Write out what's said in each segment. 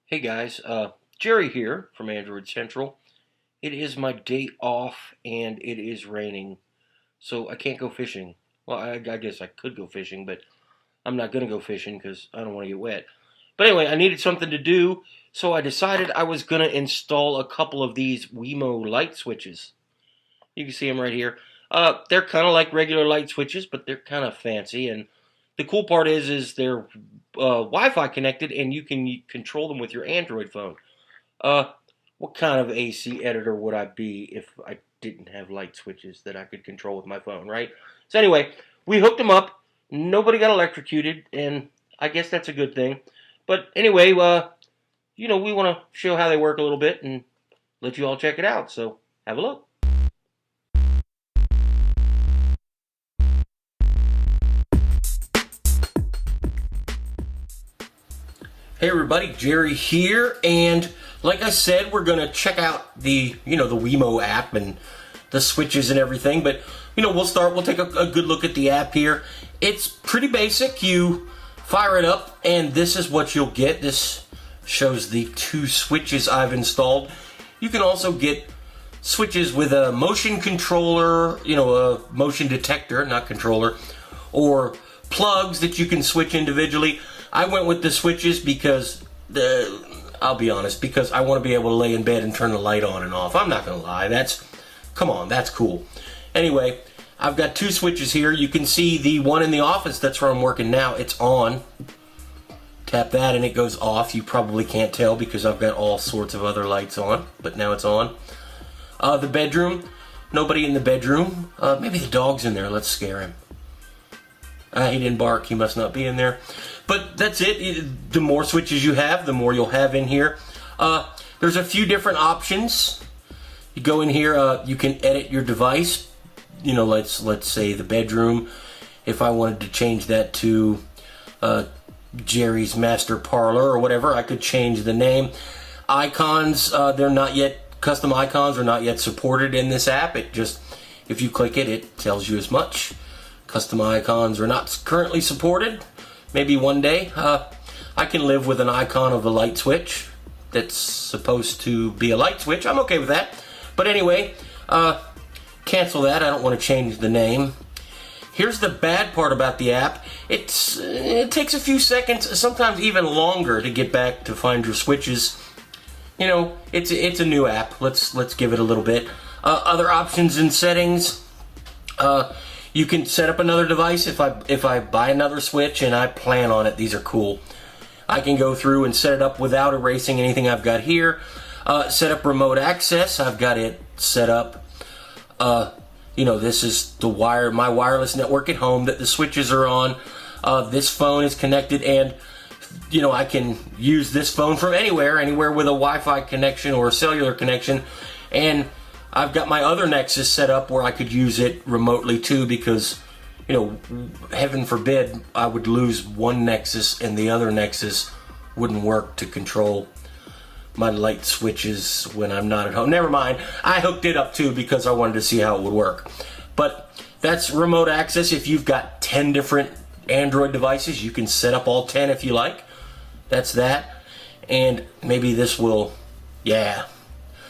Hey guys, Jerry here from Android Central. It is my day off and it is raining, so I can't go fishing. Well, I guess I could go fishing, but I'm not going to go fishing because I don't want to get wet. But anyway, I needed something to do, so I decided I was going to install a couple of these WeMo light switches. You can see them right here. They're kind of like regular light switches, but they're kind of fancy, and the cool part is they're Wi-Fi connected, and you can control them with your Android phone. Uh, what kind of AC editor would I be if I didn't have light switches that I could control with my phone, right? So anyway, we hooked them up. Nobody got electrocuted, and I guess that's a good thing. But anyway, we want to show how they work a little bit and let you all check it out. So have a look. Hey everybody, Jerry here, and like I said, we're going to check out the WeMo app and the switches and everything, but we'll take a good look at the app here. It's pretty basic. You fire it up and this is what you'll get. This shows the two switches I've installed. You can also get switches with a motion controller, a motion detector, not controller, or plugs that you can switch individually. I went with the switches because, I'll be honest, because I want to be able to lay in bed and turn the light on and off. I'm not going to lie. Come on, that's cool. Anyway, I've got two switches here. You can see the one in the office, that's where I'm working now. It's on. Tap that and it goes off. You probably can't tell because I've got all sorts of other lights on, but now it's on. The bedroom, nobody in the bedroom. Maybe the dog's in there. Let's scare him. He didn't bark. He must not be in there. But that's it. The more switches you have, the more you'll have in here. There's a few different options. You go in here, you can edit your device. Let's say the bedroom. If I wanted to change that to Jerry's Master Parlor or whatever, I could change the name. Icons, they're not yet, custom icons are not yet supported in this app. If you click it, it tells you as much. Custom icons are not currently supported. Maybe one day. I can live with an icon of a light switch that's supposed to be a light switch. I'm okay with that. But anyway, cancel that. I don't want to change the name. Here's the bad part about the app. It takes a few seconds, sometimes even longer, to get back to find your switches. It's a new app. Let's give it a little bit. Other options and settings. You can set up another device if I buy another switch and I plan on it. These are cool. I can go through and set it up without erasing anything I've got here. Set up remote access. I've got it set up. This is my wireless network at home that the switches are on. This phone is connected, and I can use this phone from anywhere with a Wi-Fi connection or a cellular connection, and I've got my other Nexus set up where I could use it remotely too, because, heaven forbid, I would lose one Nexus and the other Nexus wouldn't work to control my light switches when I'm not at home. Never mind, I hooked it up too because I wanted to see how it would work. But that's remote access. If you've got 10 different Android devices, you can set up all 10 if you like. That's that. And maybe this will, yeah.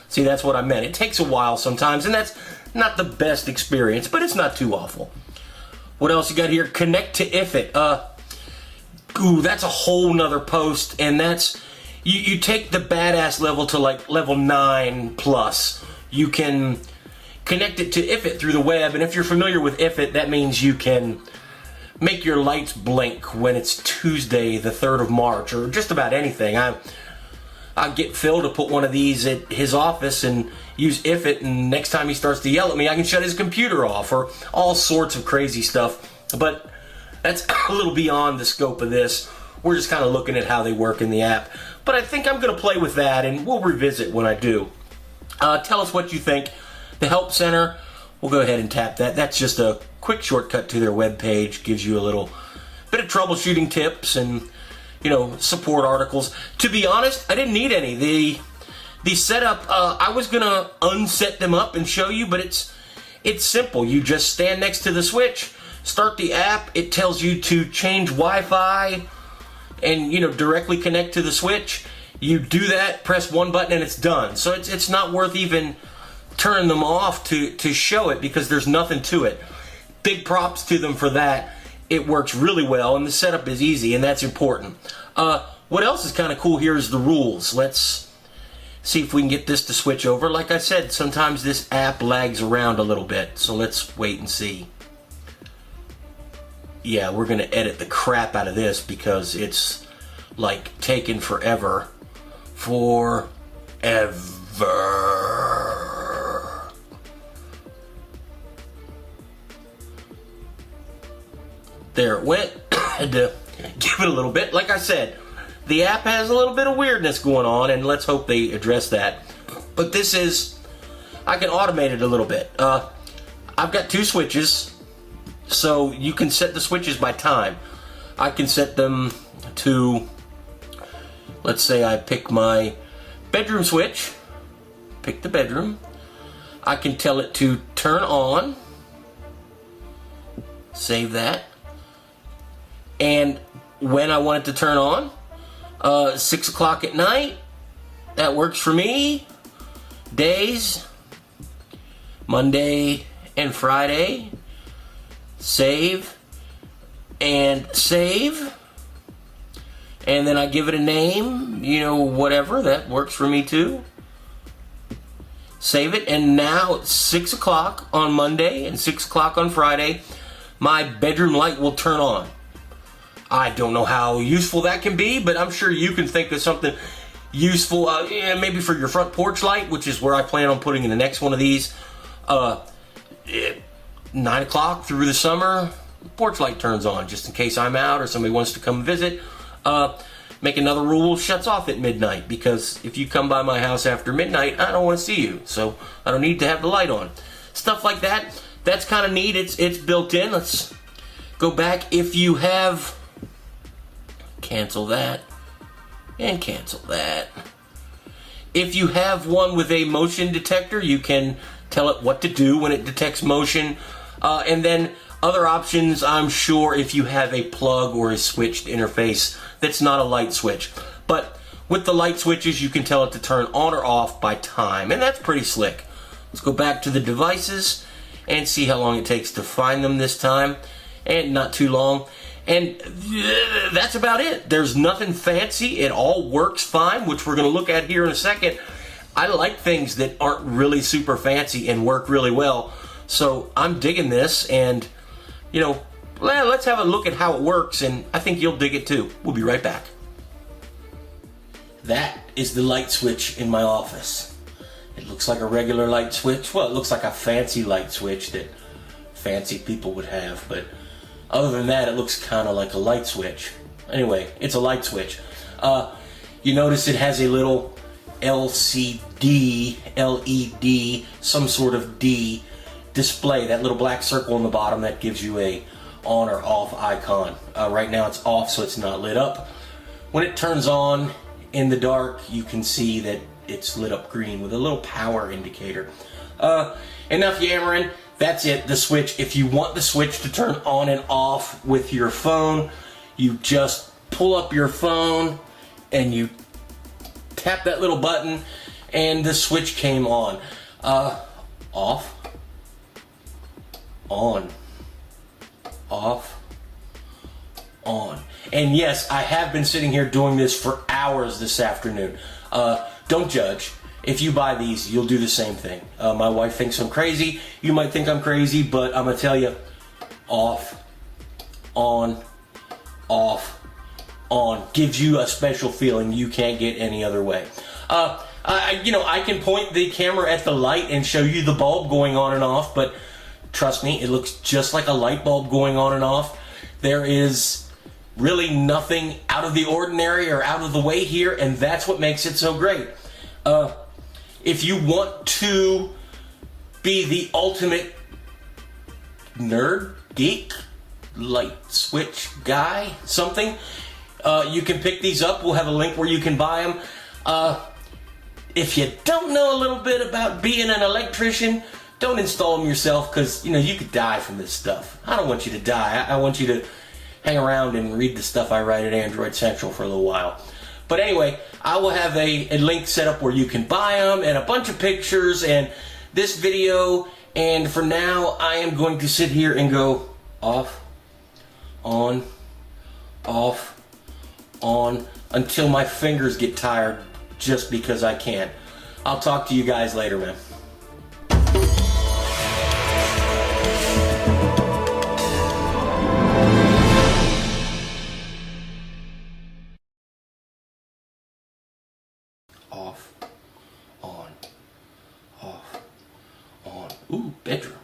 See, that's what I meant. It takes a while sometimes, and that's not the best experience, but it's not too awful. What else you got here? Connect to IFIT. That's a whole nother post, and that's, you take the badass level to like level 9 plus. You can connect it to IFIT through the web, and if you're familiar with IFIT, that means you can make your lights blink when it's Tuesday, the 3rd of March, or just about anything. I'll get Phil to put one of these at his office and use IFIT, and next time he starts to yell at me, I can shut his computer off, or all sorts of crazy stuff. But that's a little beyond the scope of this. We're just kind of looking at how they work in the app. But I think I'm going to play with that, and we'll revisit when I do. Tell us what you think. The Help Center, we'll go ahead and tap that. That's just a quick shortcut to their webpage. Gives you a little bit of troubleshooting tips and support articles. To be honest, I didn't need any. The setup, I was gonna unset them up and show you, but it's simple. You just stand next to the switch, start the app. It tells you to change Wi-Fi, and directly connect to the switch. You do that, press one button, and it's done. So it's not worth even turning them off to show it, because there's nothing to it. Big props to them for that. It works really well, and the setup is easy, and that's important. What else is kind of cool here is the rules. Let's see if we can get this to switch over. Like I said, sometimes this app lags around a little bit, so let's wait and see. Yeah, we're going to edit the crap out of this because it's like taking forever. There it went. Had to give it a little bit. Like I said, the app has a little bit of weirdness going on, and let's hope they address that. But this is, I can automate it a little bit. I've got two switches, so you can set the switches by time. I can set them to, let's say I pick my bedroom switch, pick the bedroom. I can tell it to turn on, save that. And when I want it to turn on, 6 o'clock at night, that works for me. Days, Monday and Friday, save, and save. And then I give it a name, you know, whatever, that works for me too. Save it, and now it's 6 o'clock on Monday and 6 o'clock on Friday, my bedroom light will turn on. I don't know how useful that can be, but I'm sure you can think of something useful, maybe for your front porch light, which is where I plan on putting in the next one of these. 9 o'clock through the summer, the porch light turns on, just in case I'm out or somebody wants to come visit. Make another rule, shuts off at midnight, because if you come by my house after midnight, I don't want to see you, so I don't need to have the light on. Stuff like that, that's kind of neat. It's built in. Let's go back. If you have, cancel that, and cancel that. If you have one with a motion detector, you can tell it what to do when it detects motion. And then other options, I'm sure, if you have a plug or a switched interface that's not a light switch. But with the light switches, you can tell it to turn on or off by time, and that's pretty slick. Let's go back to the devices and see how long it takes to find them this time, and not too long. And that's about it. There's nothing fancy. It all works fine, which we're going to look at here in a second. I like things that aren't really super fancy and work really well. So I'm digging this, and, you know, let's have a look at how it works, and I think you'll dig it too. We'll be right back. That is the light switch in my office. It looks like a regular light switch. Well, it looks like a fancy light switch that fancy people would have, but other than that, it looks kind of like a light switch. Anyway, it's a light switch. You notice it has a little LCD, LED, some sort of D display, that little black circle on the bottom that gives you a on or off icon. Right now it's off, so it's not lit up. When it turns on in the dark, you can see that it's lit up green with a little power indicator. Enough yammering. That's it, the switch. If you want the switch to turn on and off with your phone, you just pull up your phone and you tap that little button and the switch came on. Off, on, off, on. And yes, I have been sitting here doing this for hours this afternoon. Don't judge. If you buy these, you'll do the same thing. My wife thinks I'm crazy. You might think I'm crazy, but I'm gonna tell you, off, on, off, on. Gives you a special feeling you can't get any other way. You know, I can point the camera at the light and show you the bulb going on and off, but trust me, it looks just like a light bulb going on and off. There is really nothing out of the ordinary or out of the way here, and that's what makes it so great. If you want to be the ultimate nerd, geek, light switch guy, something, you can pick these up. We'll have a link where you can buy them. If you don't know a little bit about being an electrician, don't install them yourself, because, you know, you could die from this stuff. I don't want you to die. I want you to hang around and read the stuff I write at Android Central for a little while. But anyway, I will have a link set up where you can buy them and a bunch of pictures and this video. And for now, I am going to sit here and go off, on, off, on, until my fingers get tired just because I can. I'll talk to you guys later, man. Off, on, off, on. Ooh, bedroom.